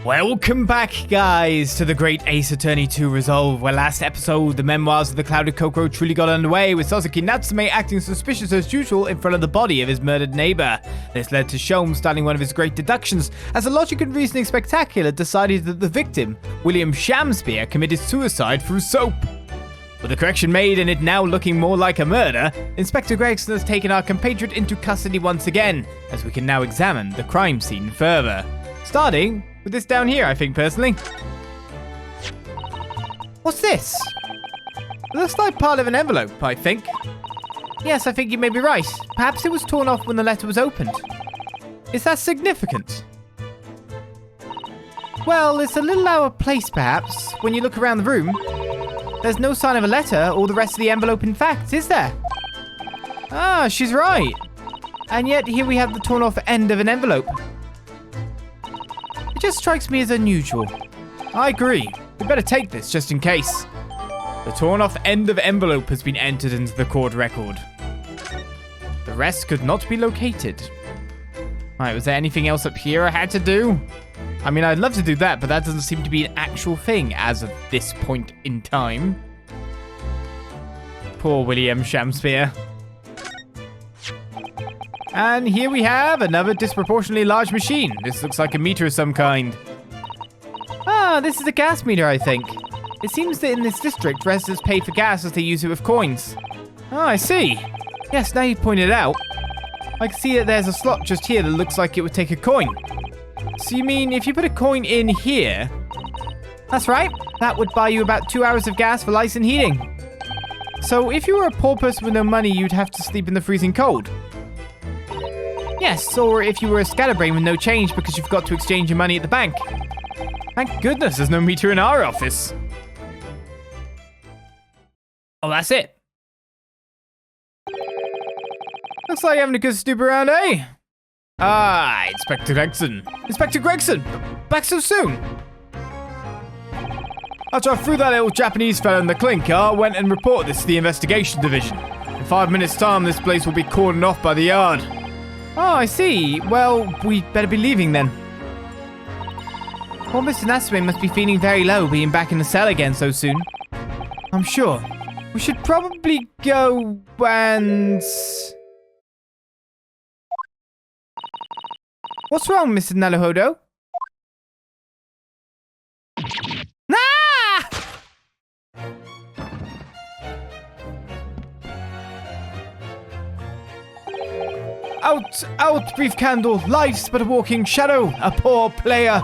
Welcome back, guys, to the Great Ace Attorney 2 Resolve, where last episode, the memoirs of the Clouded Kokoro truly got underway, with Soseki Natsume acting suspicious as usual in front of the body of his murdered neighbor. This led to Sholmes starting one of his great deductions, as the logic and reasoning spectacular decided that the victim, William Shamspeare, committed suicide through soap. With the correction made and it now looking more like a murder, Inspector Gregson has taken our compatriot into custody once again, as we can now examine the crime scene further. Starting with this down here, I think, personally. What's this? It looks like part of an envelope, I think. Yes, I think you may be right. Perhaps it was torn off when the letter was opened. Is that significant? Well, it's a little out of place, perhaps, when you look around the room. There's no sign of a letter or the rest of the envelope, in fact, is there? Ah, she's right. And yet, here we have the torn off end of an envelope. It just strikes me as unusual. I agree. We better take this just in case. The torn off end of envelope has been entered into the court record. The rest could not be located. Alright, was there anything else up here I had to do? I mean, I'd love to do that, but that doesn't seem to be an actual thing as of this point in time. Poor William Shamspeare. And here we have another disproportionately large machine. This looks like a meter of some kind. Ah, this is a gas meter, I think. It seems that in this district, residents pay for gas as they use it with coins. Ah, I see. Yes, now you pointed it out. I can see that there's a slot just here that looks like it would take a coin. So you mean if you put a coin in here? That's right. That would buy you about 2 hours of gas for lights and heating. So if you were a poor person with no money, you'd have to sleep in the freezing cold. Yes, or if you were a scatterbrain with no change because you've got to exchange your money at the bank. Thank goodness there's no meter in our office. Oh, that's it. Looks like you're having a good snoop around, eh? Ah, Inspector Gregson. Inspector Gregson! Back so soon! After I threw that little Japanese fellow in the clink, I went and reported this to the investigation division. In 5 minutes' time, this place will be cordoned off by the yard. Oh, I see. Well, we'd better be leaving then. Well, Mr. Natsume must be feeling very low being back in the cell again so soon. I'm sure. We should probably go and... What's wrong, Mr. Naruhodo? Ah! Out, out, brief candle. Life's but a walking shadow, a poor player.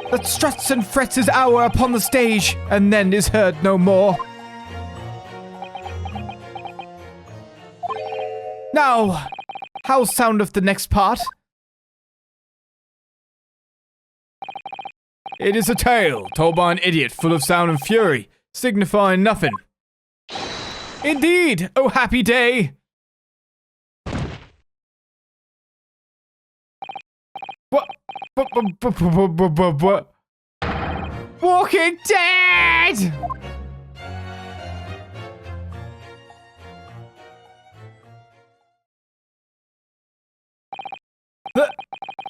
That struts and frets his hour upon the stage, and then is heard no more. Now, how soundeth the next part? It is a tale told by an idiot full of sound and fury, signifying nothing. Indeed, oh happy day! What? Walking Dead!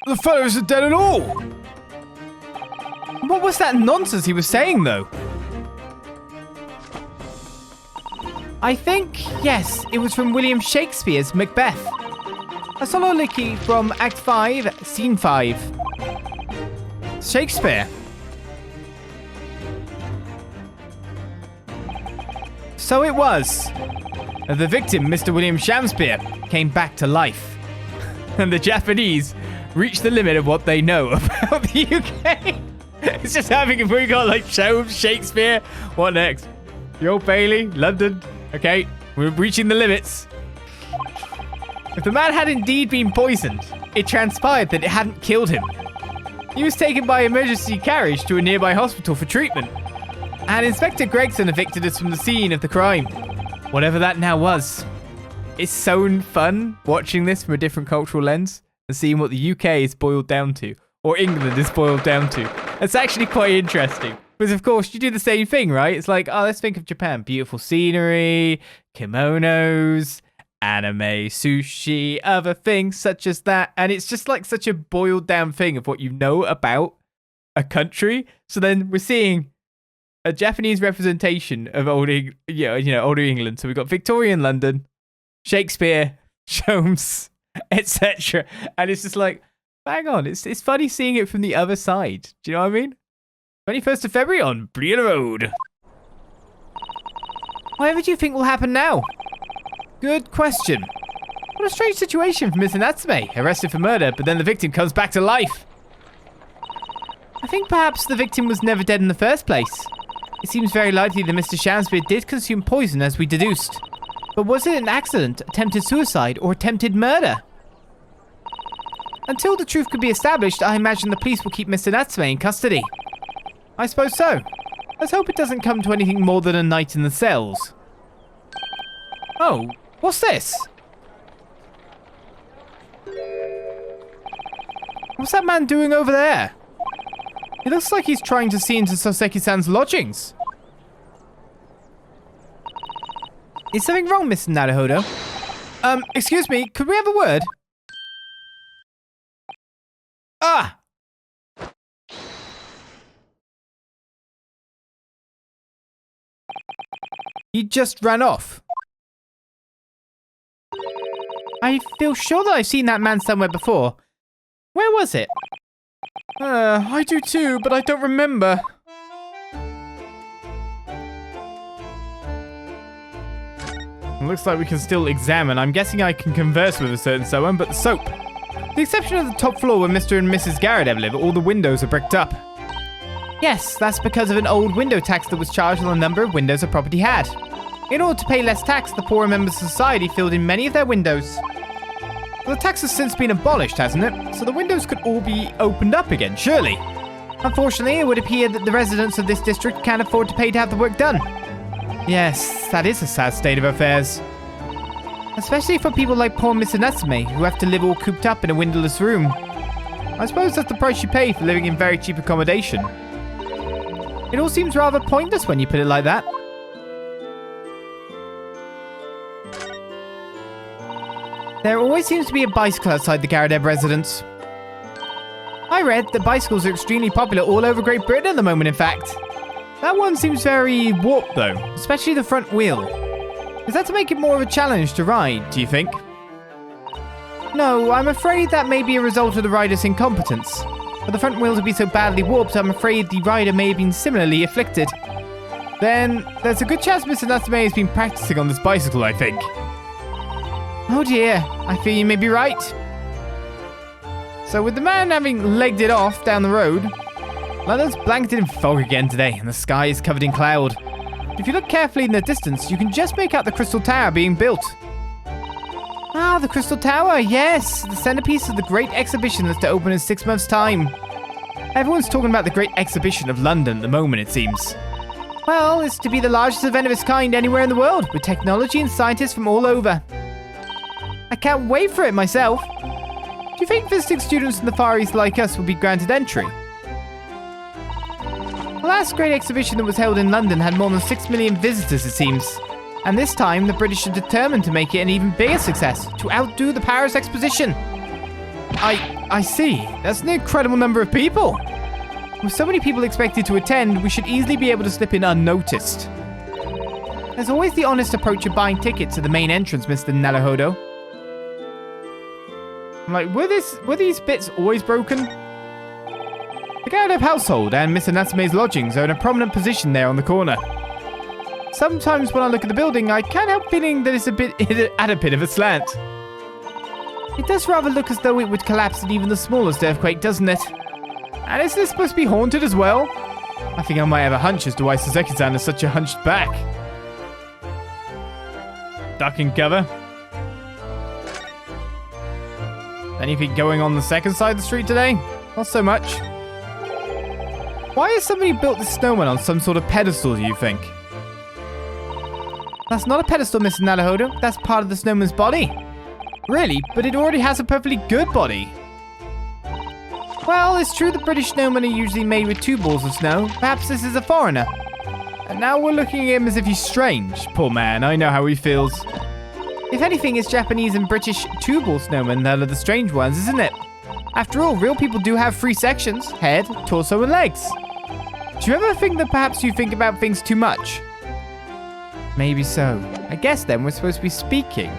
The fellow isn't dead at all! What was that nonsense he was saying, though? I think, yes, it was from William Shakespeare's Macbeth. A soliloquy from Act 5, Scene 5. Shakespeare. So it was. The victim, Mr. William Shamspeare, came back to life. And the Japanese reached the limit of what they know about the UK. It's just having, we got like Sholmes, Shakespeare. What next? The Old Bailey, London. Okay, we're reaching the limits. If the man had indeed been poisoned, it transpired that it hadn't killed him. He was taken by emergency carriage to a nearby hospital for treatment. And Inspector Gregson evicted us from the scene of the crime. Whatever that now was. It's so fun watching this from a different cultural lens and seeing what the UK is boiled down to, or England is boiled down to. It's actually quite interesting. Because, of course, you do the same thing, right? It's like, oh, let's think of Japan. Beautiful scenery, kimonos, Anime, sushi, other things such as that. And it's just like such a boiled down thing of what you know about a country. So then we're seeing a Japanese representation of older England. So we've got Victorian London, Shakespeare, Sholmes, etc. And it's just like, bang on. It's funny seeing it from the other side. Do you know what I mean? 21st of February on Brianna Road. Whatever do you think will happen now? Good question. What a strange situation for Mr. Natsume, arrested for murder, but then the victim comes back to life. I think perhaps the victim was never dead in the first place. It seems very likely that Mr. Shamspeare did consume poison, as we deduced. But was it an accident, attempted suicide, or attempted murder? Until the truth could be established, I imagine the police will keep Mr. Natsume in custody. I suppose so. Let's hope it doesn't come to anything more than a night in the cells. Oh, what's this? What's that man doing over there? It looks like he's trying to see into Soseki-san's lodgings. Is something wrong, Mr. Naruhodo? Excuse me, could we have a word? Ah! He just ran off. I feel sure that I've seen that man somewhere before. Where was it? I do too, but I don't remember. It looks like we can still examine. I'm guessing I can converse with a certain someone, but the soap. With the exception of the top floor where Mr. and Mrs. Garrideb live, all the windows are bricked up. Yes, that's because of an old window tax that was charged on the number of windows a property had. In order to pay less tax, the poorer members of society filled in many of their windows. Well, the tax has since been abolished, hasn't it? So the windows could all be opened up again, surely. Unfortunately, it would appear that the residents of this district can't afford to pay to have the work done. Yes, that is a sad state of affairs. Especially for people like poor Mr. Natsume, who have to live all cooped up in a windowless room. I suppose that's the price you pay for living in very cheap accommodation. It all seems rather pointless when you put it like that. There always seems to be a bicycle outside the Garrideb residence. I read that bicycles are extremely popular all over Great Britain at the moment, in fact. That one seems very warped, though, especially the front wheel. Is that to make it more of a challenge to ride, do you think? No, I'm afraid that may be a result of the rider's incompetence. For the front wheel to be so badly warped, I'm afraid the rider may have been similarly afflicted. Then, there's a good chance Mr. Natsume has been practicing on this bicycle, I think. Oh dear, I fear you may be right. So with the man having legged it off down the road, London's blanketed in fog again today, and the sky is covered in cloud. If you look carefully in the distance, you can just make out the Crystal Tower being built. Ah, the Crystal Tower, yes! The centerpiece of the great exhibition that's to open in 6 months' time. Everyone's talking about the great exhibition of London at the moment, it seems. Well, it's to be the largest event of its kind anywhere in the world, with technology and scientists from all over. I can't wait for it myself. Do you think visiting students in the Far East like us will be granted entry? The last great exhibition that was held in London had more than 6 million visitors, it seems. And this time, the British are determined to make it an even bigger success, to outdo the Paris Exposition. I see. That's an incredible number of people. With so many people expected to attend, we should easily be able to slip in unnoticed. There's always the honest approach of buying tickets at the main entrance, Mr. Naruhodo. I'm like, were these bits always broken? The Garrideb household and Mr. Natsume's lodgings are in a prominent position there on the corner. Sometimes when I look at the building, I can't help feeling that it's at a bit of a slant. It does rather look as though it would collapse at even the smallest earthquake, doesn't it? And isn't it supposed to be haunted as well? I think I might have a hunch as to why Soseki-san is such a hunched back. Duck and cover. Anything going on the second side of the street today? Not so much. Why has somebody built this snowman on some sort of pedestal, do you think? That's not a pedestal, Mr. Naruhodo. That's part of the snowman's body. Really? But it already has a perfectly good body. Well, it's true the British snowmen are usually made with 2 balls of snow. Perhaps this is a foreigner. And now we're looking at him as if he's strange. Poor man, I know how he feels. If anything, it's Japanese and British tubal snowmen that are the strange ones, isn't it? After all, real people do have 3 sections: head, torso, and legs. Do you ever think that perhaps you think about things too much? Maybe so. I guess then we're supposed to be speaking.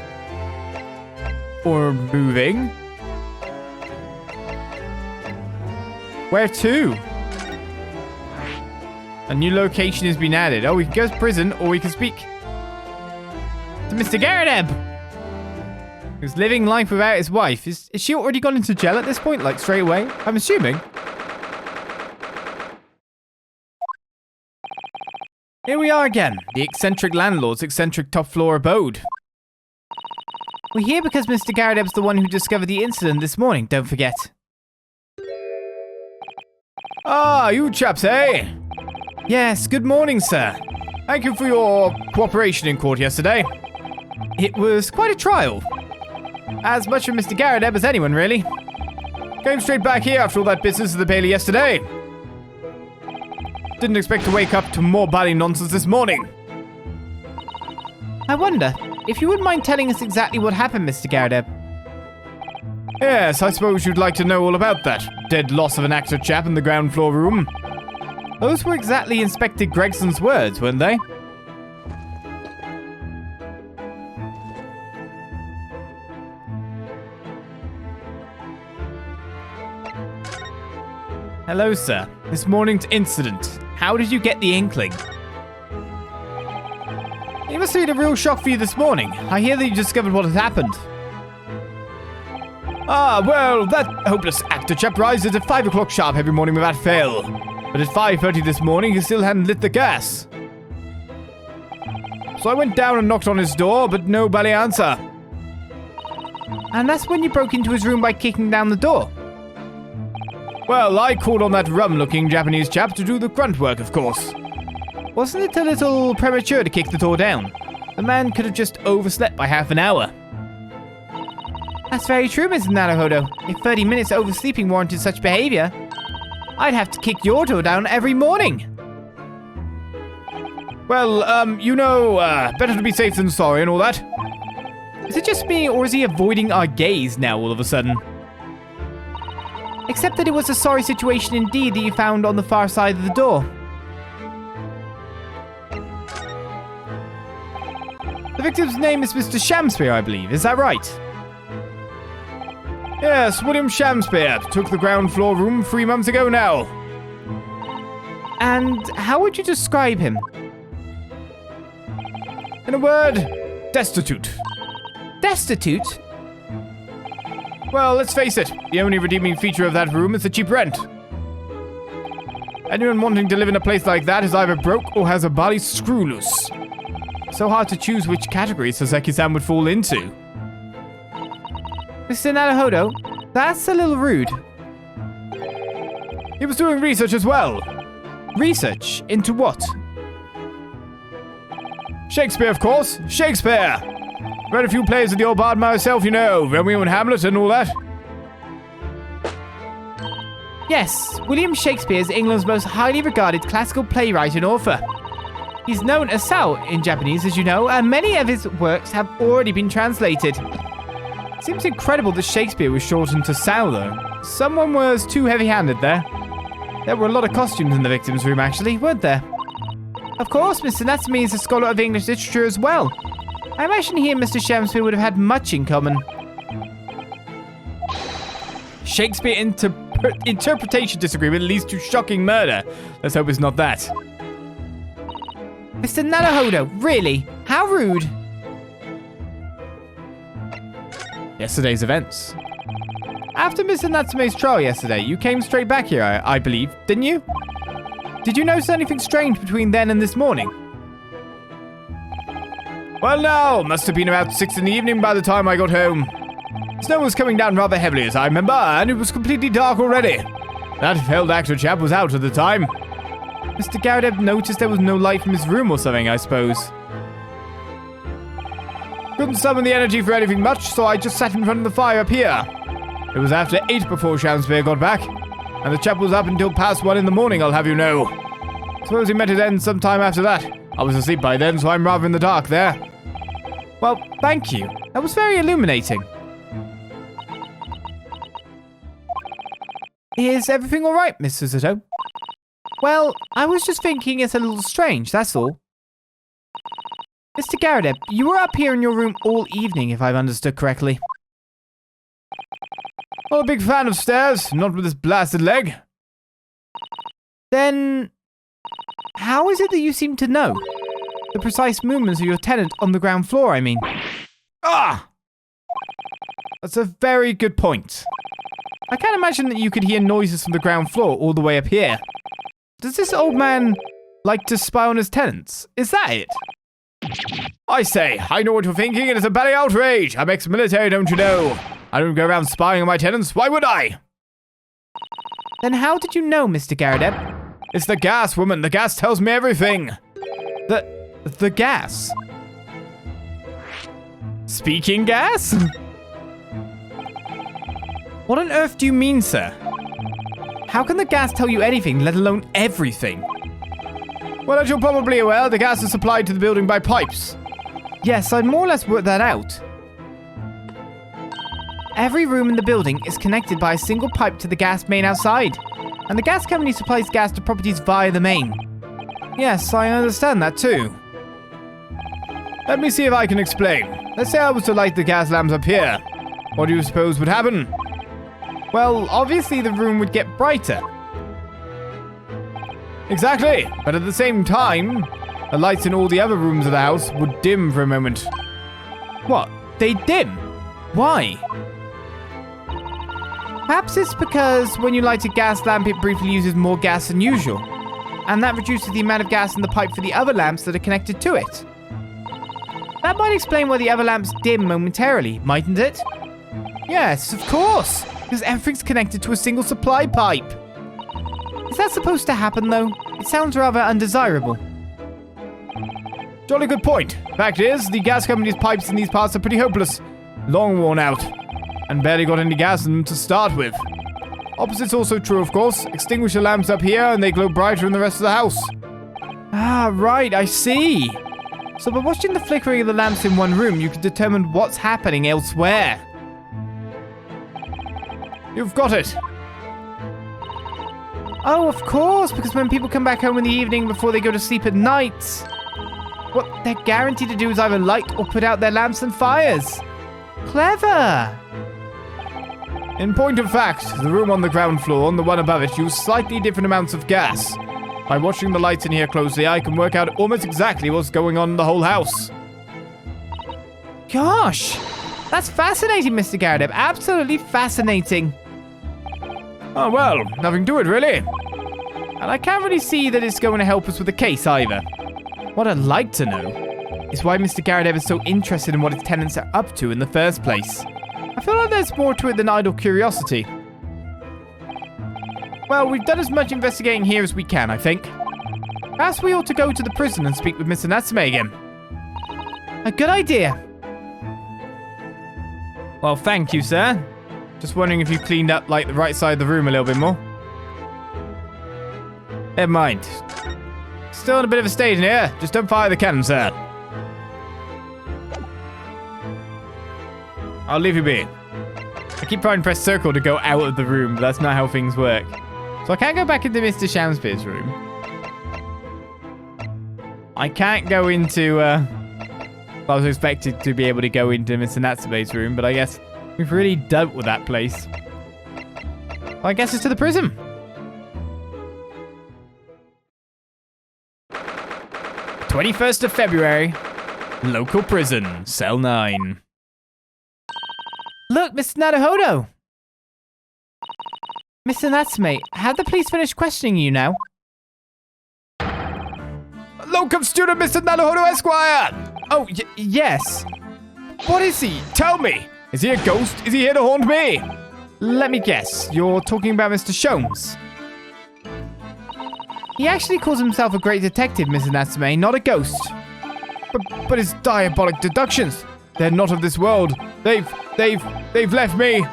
Or moving. Where to? A new location has been added. Oh, we can go to prison, or we can speak to Mr Garrideb, who's living life without his wife. Is she already gone into jail at this point, like straight away? I'm assuming. Here we are again, the eccentric landlord's eccentric top floor abode. We're here because Mr Garrideb's the one who discovered the incident this morning, don't forget. Ah, you chaps, eh? Yes, good morning, sir. Thank you for your cooperation in court yesterday. It was quite a trial. As much for Mr Garrideb as anyone, really. Came straight back here after all that business at the Bailey yesterday. Didn't expect to wake up to more bally nonsense this morning. I wonder, if you wouldn't mind telling us exactly what happened, Mr Garrideb. Yes, I suppose you'd like to know all about that dead loss of an actor chap in the ground floor room. Those were exactly Inspector Gregson's words, weren't they? Hello, sir. This morning's incident. How did you get the inkling? It must have been a real shock for you this morning. I hear that you discovered what had happened. Ah, well, that hopeless actor chap rises at 5 o'clock sharp every morning without fail. But at 5:30 this morning, he still hadn't lit the gas. So I went down and knocked on his door, but no bally answer. And that's when you broke into his room by kicking down the door? Well, I called on that rum-looking Japanese chap to do the grunt work, of course. Wasn't it a little premature to kick the door down? The man could have just overslept by half an hour. That's very true, Mr. Naruhodo. If 30 minutes oversleeping warranted such behavior, I'd have to kick your door down every morning. Well, better to be safe than sorry and all that. Is it just me, or is he avoiding our gaze now all of a sudden? Except that it was a sorry situation indeed that you found on the far side of the door. The victim's name is Mr. Shamspeare, I believe. Is that right? Yes, William Shamspeare took the ground floor room 3 months ago now. And how would you describe him? In a word, destitute. Destitute? Well, let's face it, the only redeeming feature of that room is the cheap rent. Anyone wanting to live in a place like that is either broke or has a bally screw loose. So hard to choose which category Soseki-san would fall into. Mr. Naruhodo, that's a little rude. He was doing research as well. Research? Into what? Shakespeare, of course. Shakespeare! Read a few plays of the old bard myself, you know. Romeo and Hamlet and all that. Yes, William Shakespeare is England's most highly regarded classical playwright and author. He's known as Sao in Japanese, as you know, and many of his works have already been translated. Seems incredible that Shakespeare was shortened to Sao, though. Someone was too heavy-handed there. There were a lot of costumes in the victim's room, actually, weren't there? Of course, Mr. Natsume is a scholar of English literature as well. I imagine he and Mr. Shamspeare would have had much in common. Shakespeare interpretation disagreement leads to shocking murder. Let's hope it's not that. Mr. Naruhodo, really? How rude. Yesterday's events. After Mr. Natsume's trial yesterday, you came straight back here, I believe, didn't you? Did you notice anything strange between then and this morning? Well, now, must have been about 6 in the evening by the time I got home. Snow was coming down rather heavily, as I remember, and it was completely dark already. That failed actor chap was out at the time. Mr. Garrideb noticed there was no light from his room or something, I suppose. Couldn't summon the energy for anything much, so I just sat in front of the fire up here. It was after 8 before Shamspeare got back, and the chap was up until past 1 in the morning, I'll have you know. Suppose he met his end sometime after that. I was asleep by then, so I'm rather in the dark there. Well, thank you. That was very illuminating. Is everything all right, Miss Suzuto? Well, I was just thinking it's a little strange, that's all. Mr. Garrideb, you were up here in your room all evening, if I've understood correctly. Not a big fan of stairs, not with this blasted leg. Then, how is it that you seem to know? The precise movements of your tenant on the ground floor, I mean. Ah! That's a very good point. I can't imagine that you could hear noises from the ground floor all the way up here. Does this old man like to spy on his tenants? Is that it? I say, I know what you're thinking. It is a bally outrage. I'm ex-military, don't you know? I don't go around spying on my tenants. Why would I? Then how did you know, Mr. Garrideb? It's the gas, woman. The gas tells me everything. The gas? Speaking gas? What on earth do you mean, sir? How can the gas tell you anything, let alone everything? Well, as you're probably aware, the gas is supplied to the building by pipes. Yes, I'd more or less worked that out. Every room in the building is connected by a single pipe to the gas main outside, and the gas company supplies gas to properties via the main. Yes, I understand that too. Let me see if I can explain. Let's say I was to light the gas lamps up here. What do you suppose would happen? Well, obviously the room would get brighter. Exactly, but at the same time, the lights in all the other rooms of the house would dim for a moment. What? They dim? Why? Perhaps it's because when you light a gas lamp, it briefly uses more gas than usual, and that reduces the amount of gas in the pipe for the other lamps that are connected to it. That might explain why the other lamps dim momentarily, mightn't it? Yes, of course, because everything's connected to a single supply pipe. Is that supposed to happen, though? It sounds rather undesirable. Jolly good point. Fact is, the gas company's pipes in these parts are pretty hopeless, long worn out, and barely got any gas in them to start with. Opposite's also true, of course. Extinguish the lamps up here, and they glow brighter in the rest of the house. Ah, right, I see. So by watching the flickering of the lamps in one room, you can determine what's happening elsewhere. You've got it. Oh, of course, because when people come back home in the evening before they go to sleep at night, what they're guaranteed to do is either light or put out their lamps and fires. Clever. In point of fact, the room on the ground floor and the one above it use slightly different amounts of gas. By watching the lights in here closely, I can work out almost exactly what's going on in the whole house. Gosh, that's fascinating, Mr. Garrideb. Absolutely fascinating. Oh, well, nothing to it, really. And I can't really see that it's going to help us with the case, either. What I'd like to know is why Mr. Garrideb is so interested in what his tenants are up to in the first place. I feel like there's more to it than idle curiosity. Well, we've done as much investigating here as we can, I think. Perhaps we ought to go to the prison and speak with Mr. Natsume again. A good idea. Well, thank you, sir. Just wondering if you cleaned up, like, the right side of the room a little bit more. Never mind. Still in a bit of a state in here. Just don't fire the cannon, sir. I'll leave you be. I keep trying to press circle to go out of the room, but that's not how things work. So I can't go back into Mr. Shamspeare's room. I can't go into, I was expected to be able to go into Mr. Natsume's room, but I guess we've really dealt with that place. Well, I guess it's to the prison. February 21st, local prison, cell 9. Look, Mr. Naruhodo! Mr. Natsume, have the police finished questioning you now? Locum student Mr. Naruhodo Esquire! Oh, yes. What is he? Tell me! Is he a ghost? Is he here to haunt me? Let me guess, you're talking about Mr. Sholmes. He actually calls himself a great detective, Mr. Natsume, not a ghost. But his diabolic deductions, they're not of this world. They've left me.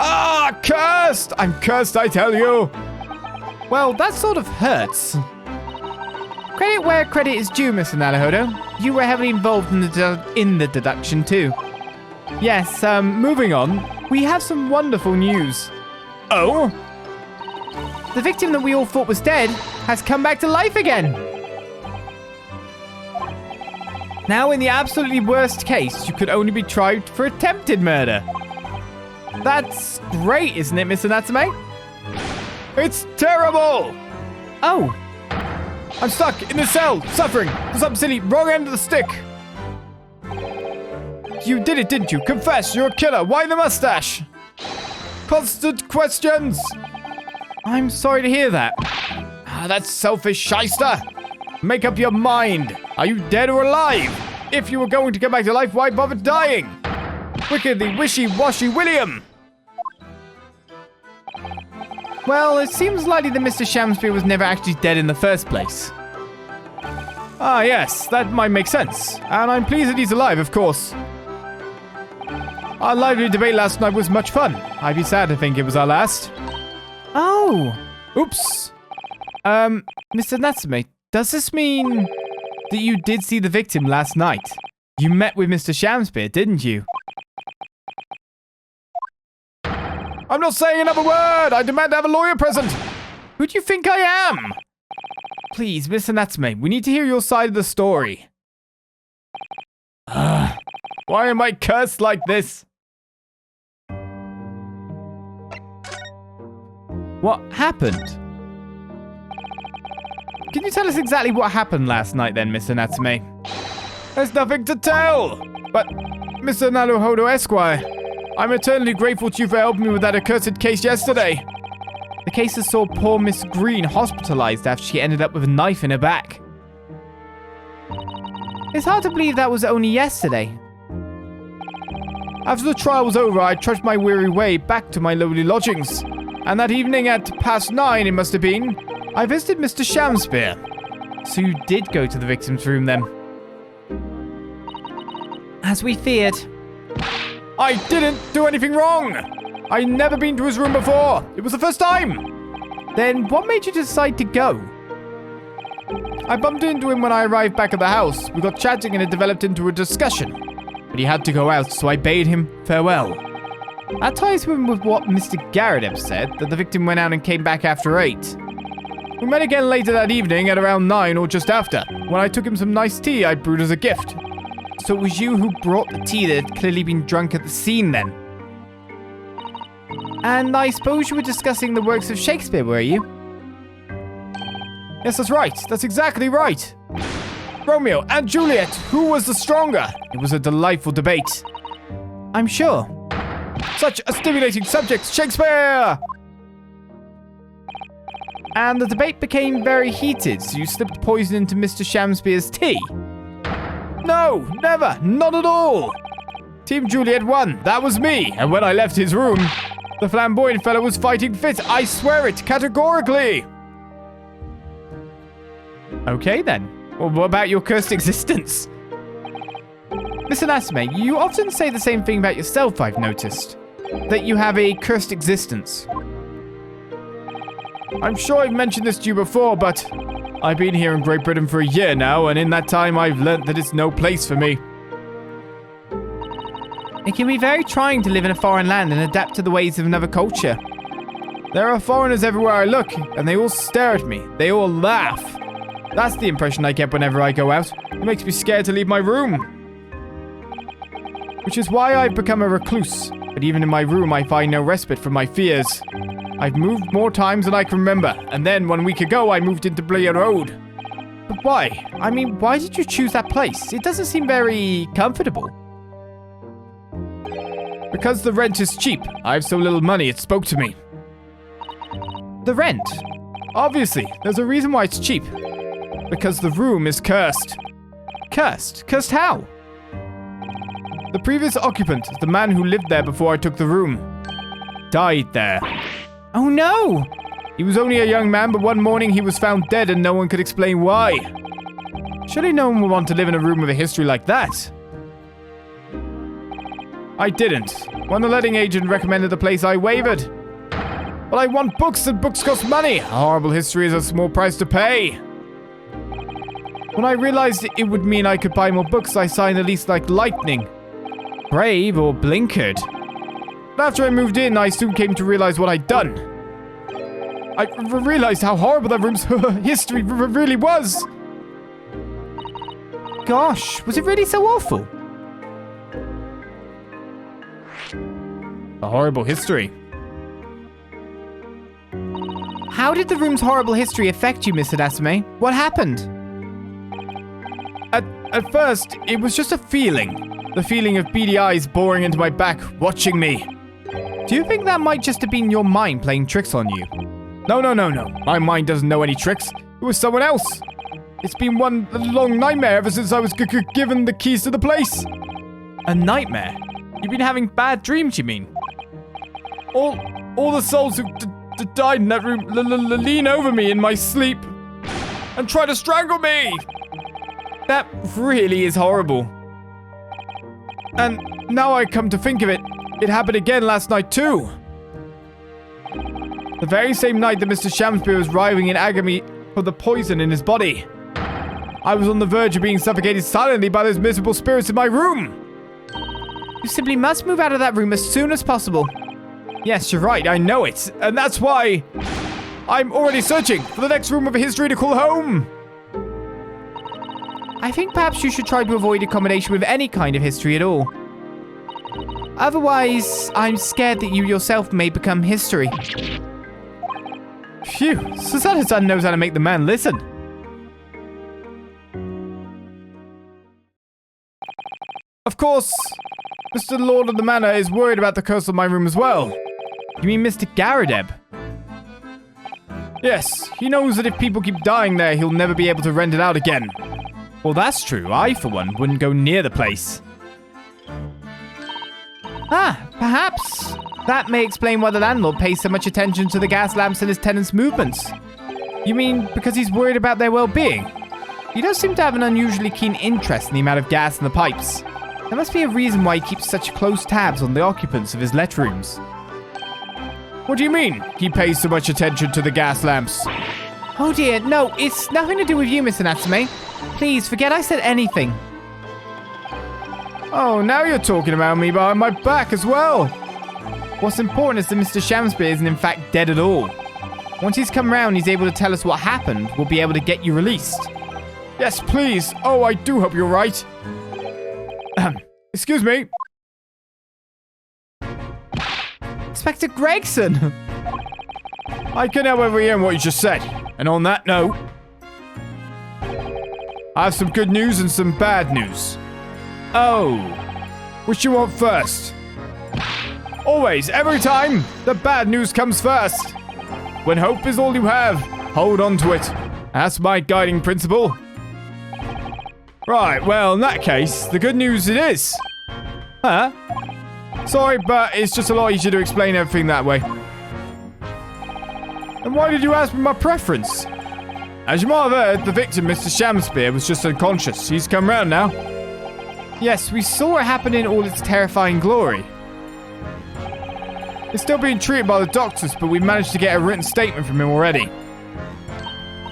Ah, cursed! I'm cursed, I tell you. Well, that sort of hurts. Credit where credit is due, Mr. Naruhodo. You were heavily involved in the deduction too. Yes, moving on. We have some wonderful news. Oh? The victim that we all thought was dead has come back to life again. Now, in the absolutely worst case, you could only be tried for attempted murder. That's great, isn't it, Mr. Natsume? It's terrible! Oh. I'm stuck in the cell, suffering for some silly wrong end of the stick. You did it, didn't you? Confess, you're a killer. Why the mustache? Constant questions. I'm sorry to hear that. That's selfish, shyster. Make up your mind. Are you dead or alive? If you were going to come back to life, why bother dying? Wickedly wishy-washy William. Well, it seems likely that Mr. Shamspeare was never actually dead in the first place. Ah, yes, that might make sense. And I'm pleased that he's alive, of course. Our lively debate last night was much fun. I'd be sad to think it was our last. Oh. Oops. Mr. Natsume, does this mean that you did see the victim last night? You met with Mr. Shamspeare, didn't you? I'm not saying another word! I demand to have a lawyer present! Who do you think I am? Please, Mr. Natsume, we need to hear your side of the story. Why am I cursed like this? What happened? Can you tell us exactly what happened last night then, Mr. Natsume? There's nothing to tell! But, Mr. Naruhodo Esquire, I'm eternally grateful to you for helping me with that accursed case yesterday. The case that saw poor Miss Green hospitalized after she ended up with a knife in her back. It's hard to believe that was only yesterday. After the trial was over, I trudged my weary way back to my lowly lodgings. And that evening at 9:30, it must have been, I visited Mr. Shamspeare. So you did go to the victim's room then? As we feared. I didn't do anything wrong! I'd never been to his room before! It was the first time! Then what made you decide to go? I bumped into him when I arrived back at the house. We got chatting and it developed into a discussion. But he had to go out, so I bade him farewell. That ties in with what Mr. Garrideb said, that the victim went out and came back after 8. We met again later that evening at around 9 or just after, when I took him some nice tea I brewed as a gift. So it was you who brought the tea that had clearly been drunk at the scene then? And I suppose you were discussing the works of Shakespeare, were you? Yes, that's right. That's exactly right. Romeo and Juliet, who was the stronger? It was a delightful debate. I'm sure. Such a stimulating subject, Shakespeare! And the debate became very heated, so you slipped poison into Mr. Shamspeare's tea. No, never, not at all. Team Juliet won, that was me, and when I left his room, the flamboyant fellow was fighting fit, I swear it, categorically. Okay then, well, what about your cursed existence? Mr. Natsume, you often say the same thing about yourself, I've noticed. That you have a cursed existence. I'm sure I've mentioned this to you before, but I've been here in Great Britain for a year now, and in that time I've learnt that it's no place for me. It can be very trying to live in a foreign land and adapt to the ways of another culture. There are foreigners everywhere I look, and they all stare at me. They all laugh. That's the impression I get whenever I go out. It makes me scared to leave my room. Which is why I've become a recluse. But even in my room, I find no respite from my fears. I've moved more times than I can remember, and then 1 week ago, I moved into Blair Road. But why? I mean, why did you choose that place? It doesn't seem very comfortable. Because the rent is cheap. I have so little money, it spoke to me. The rent? Obviously, there's a reason why it's cheap. Because the room is cursed. Cursed? Cursed how? The previous occupant, the man who lived there before I took the room, died there. Oh no! He was only a young man, but one morning he was found dead and no one could explain why. Surely no one would want to live in a room with a history like that. I didn't. When the letting agent recommended the place, I wavered. But I want books, and books cost money. A horrible history is a small price to pay. When I realized it would mean I could buy more books, I signed the lease like lightning. Brave or blinkered. But after I moved in, I soon came to realize what I'd done. I realized how horrible that room's history really was. Gosh, was it really so awful? A horrible history. How did the room's horrible history affect you, Mr. Natsume? What happened? At first, it was just a feeling. The feeling of beady eyes boring into my back, watching me. Do you think that might just have been your mind playing tricks on you? No. My mind doesn't know any tricks. It was someone else. It's been one long nightmare ever since I was given the keys to the place. A nightmare? You've been having bad dreams, you mean? All the souls who died in that room lean over me in my sleep and try to strangle me. That really is horrible. And now I come to think of it, it happened again last night too. The very same night that Mr. Shamspeare was writhing in agony for the poison in his body. I was on the verge of being suffocated silently by those miserable spirits in my room. You simply must move out of that room as soon as possible. Yes, you're right, I know it. And that's why I'm already searching for the next room of history to call home. I think perhaps you should try to avoid accommodation with any kind of history at all. Otherwise, I'm scared that you yourself may become history. Phew, Susanna-san knows how to make the man listen. Of course, Mr. Lord of the Manor is worried about the curse on my room as well. You mean Mr. Garrideb? Yes, he knows that if people keep dying there, he'll never be able to rent it out again. Well, that's true. I, for one, wouldn't go near the place. Perhaps. That may explain why the landlord pays so much attention to the gas lamps and his tenants' movements. You mean because he's worried about their well-being? He does seem to have an unusually keen interest in the amount of gas in the pipes. There must be a reason why he keeps such close tabs on the occupants of his let rooms. What do you mean, he pays so much attention to the gas lamps? Oh dear, no, it's nothing to do with you, Mr. Natsume. Please, forget I said anything. Oh, now you're talking about me behind my back as well. What's important is that Mr. Shamspeare isn't in fact dead at all. Once he's come round, he's able to tell us what happened. We'll be able to get you released. Yes, please. Oh, I do hope you're right. Excuse me. Inspector Gregson! I can overhear what you just said. And on that note, I have some good news and some bad news. Oh. Which you want first? Always, every time, the bad news comes first. When hope is all you have, hold on to it. That's my guiding principle. Right, well, in that case, the good news it is. Huh? Sorry, but it's just a lot easier to explain everything that way. And why did you ask me my preference? As you might have heard, the victim, Mr. Shamspeare, was just unconscious. He's come round now. Yes, we saw it happen in all its terrifying glory. He's still being treated by the doctors, but we managed to get a written statement from him already.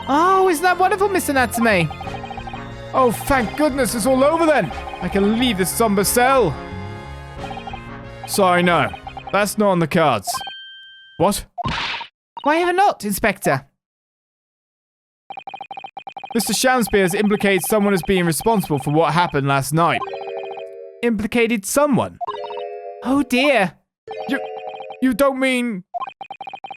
Oh, isn't that wonderful, Mr. Natsume? Oh, thank goodness it's all over then. I can leave this somber cell. Sorry, no. That's not on the cards. What? Why ever not, Inspector? Mr. Shamspeare has implicated someone as being responsible for what happened last night. Implicated someone? Oh dear. You don't mean...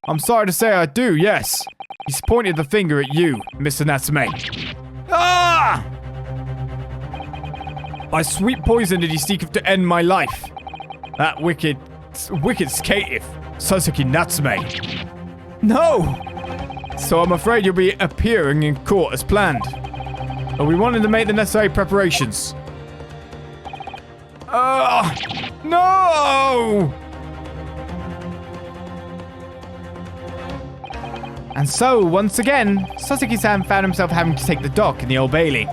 I'm sorry to say I do, yes. He's pointed the finger at you, Mr. Natsume. Ah! By sweet poison did he seek to end my life. That wicked caitiff, Soseki Natsume. No! So I'm afraid you'll be appearing in court as planned. But we wanted to make the necessary preparations. No! And so, once again, Soseki-san found himself having to take the dock in the Old Bailey.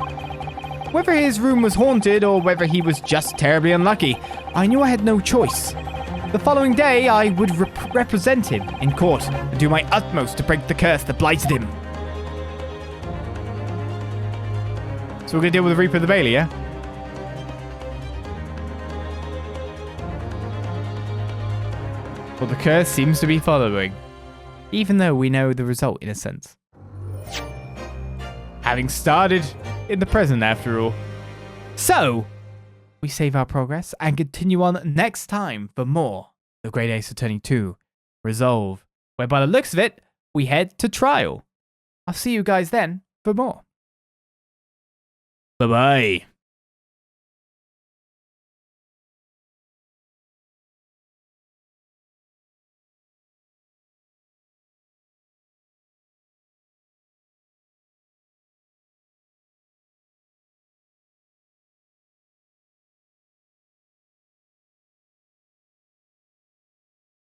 Whether his room was haunted or whether he was just terribly unlucky, I knew I had no choice. The following day, I would represent him in court and do my utmost to break the curse that blighted him. So we're going to deal with the Reaper of the Bailey, yeah? Well, the curse seems to be following, even though we know the result in a sense. Having started in the present, after all. So, we save our progress and continue on next time for more The Great Ace Attorney 2 Resolve, where by the looks of it, we head to trial. I'll see you guys then for more. Bye-bye.